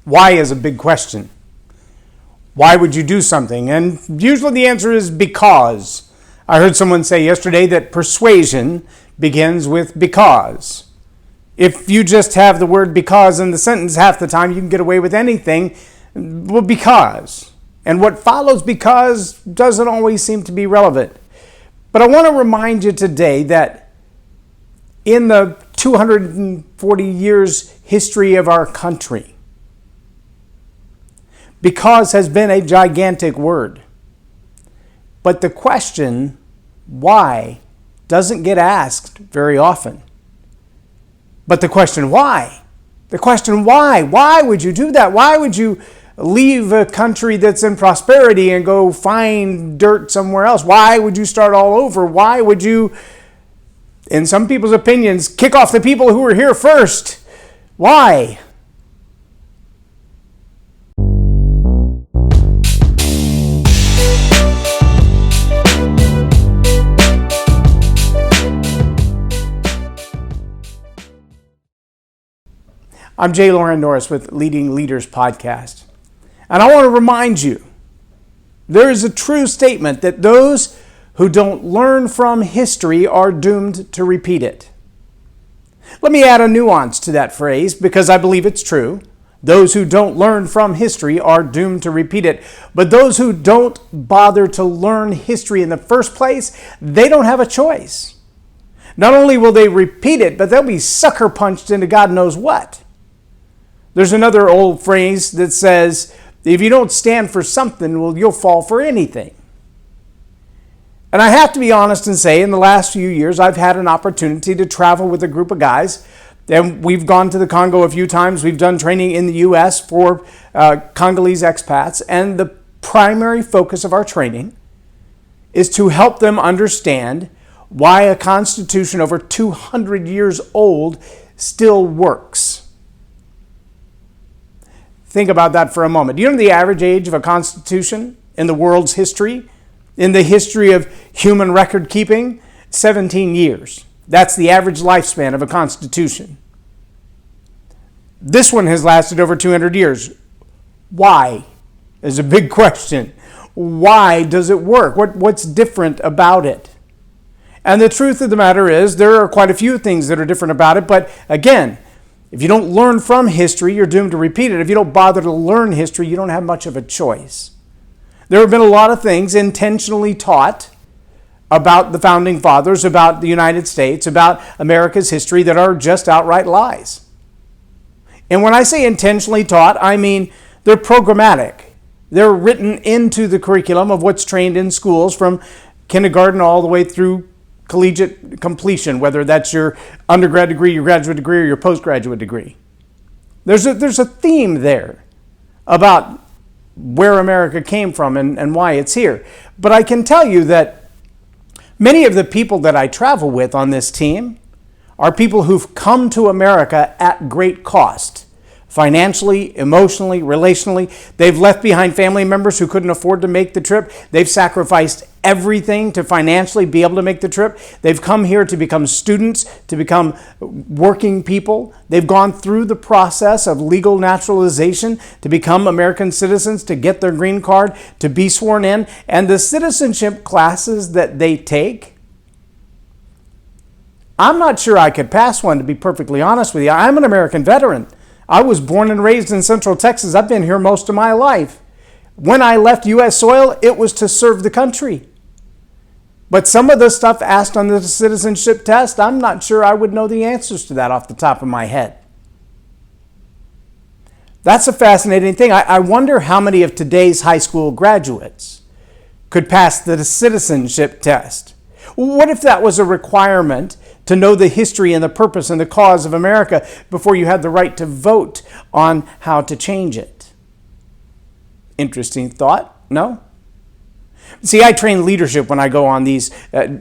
Why is a big question. Why would you do something? And usually the answer is because. I heard someone say yesterday that persuasion begins with because. If you just have the word because in the sentence, half the time you can get away with anything. Well, because. And what follows because doesn't always seem to be relevant. But I want to remind you today that in the 240 years history of our country, because has been a gigantic word. But the question, why, doesn't get asked very often. But the question, why? Why would you do that? Why would you leave a country that's in prosperity and go find dirt somewhere else? Why would you start all over? Why would you, in some people's opinions, kick off the people who were here first? Why? I'm Loren Norris with Leading Leaders Podcast. And I want to remind you, there is a true statement that those who don't learn from history are doomed to repeat it. Let me add a nuance to that phrase because I believe it's true. Those who don't learn from history are doomed to repeat it. But those who don't bother to learn history in the first place, they don't have a choice. Not only will they repeat it, but they'll be sucker punched into God knows what. There's another old phrase that says, if you don't stand for something, well, you'll fall for anything. And I have to be honest and say, in the last few years, I've had an opportunity to travel with a group of guys. And we've gone to the Congo a few times. We've done training in the U.S. for Congolese expats. And the primary focus of our training is to help them understand why a constitution over 200 years old still works. Think about that for a moment. Do you know the average age of a constitution in the world's history? In the history of human record keeping? 17 years. That's the average lifespan of a constitution. This one has lasted over 200 years. Why? Is a big question. Why does it work? What's different about it? And the truth of the matter is, there are quite a few things that are different about it, but again, if you don't learn from history, you're doomed to repeat it. If you don't bother to learn history, you don't have much of a choice. There have been a lot of things intentionally taught about the Founding Fathers, about the United States, about America's history that are just outright lies. And when I say intentionally taught, I mean they're programmatic. They're written into the curriculum of what's trained in schools from kindergarten all the way through collegiate completion, whether that's your undergrad degree, your graduate degree, or your postgraduate degree. There's a theme there about where America came from and why it's here. But I can tell you that many of the people that I travel with on this team are people who've come to America at great cost. Financially, emotionally, relationally. They've left behind family members who couldn't afford to make the trip. They've sacrificed everything to financially be able to make the trip. They've come here to become students, to become working people. They've gone through the process of legal naturalization to become American citizens, to get their green card, to be sworn in. And the citizenship classes that they take, I'm not sure I could pass one, to be perfectly honest with you. I'm an American veteran. I was born and raised in Central Texas. I've been here most of my life. When I left U.S. soil, it was to serve the country. But some of the stuff asked on the citizenship test, I'm not sure I would know the answers to that off the top of my head. That's a fascinating thing. I wonder how many of today's high school graduates could pass the citizenship test. What if that was a requirement to know the history and the purpose and the cause of America before you had the right to vote on how to change it? Interesting thought, no? See, I train leadership when I go on these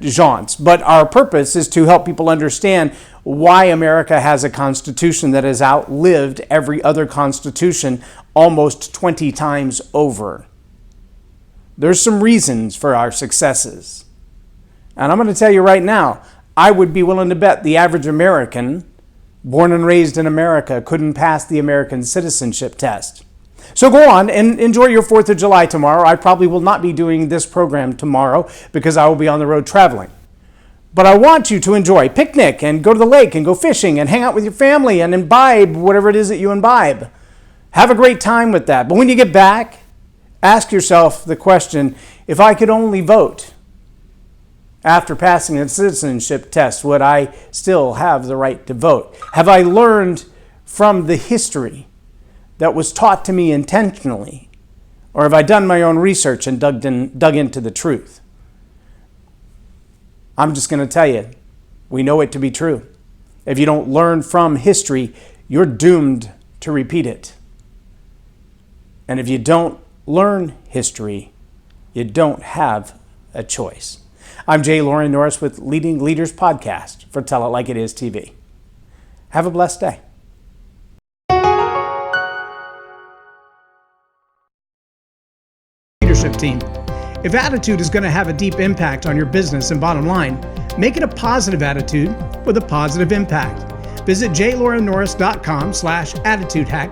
jaunts, but our purpose is to help people understand why America has a constitution that has outlived every other constitution almost 20 times over. There's some reasons for our successes. And I'm going to tell you right now, I would be willing to bet the average American born and raised in America, couldn't pass the American citizenship test. So go on and enjoy your 4th of July tomorrow. I probably will not be doing this program tomorrow because I will be on the road traveling. But I want you to enjoy. Picnic and go to the lake and go fishing and hang out with your family and imbibe whatever it is that you imbibe. Have a great time with that. But when you get back, ask yourself the question, if I could only vote after passing the citizenship test, would I still have the right to vote? Have I learned from the history that was taught to me intentionally? Or have I done my own research and dug into the truth? I'm just going to tell you, we know it to be true. If you don't learn from history, you're doomed to repeat it. And if you don't learn history, you don't have a choice. I'm Loren Norris with Leading Leaders Podcast for Tell It Like It Is TV. Have a blessed day. Leadership team. If attitude is going to have a deep impact on your business and bottom line, make it a positive attitude with a positive impact. Visit jlorennorris.com/attitude hack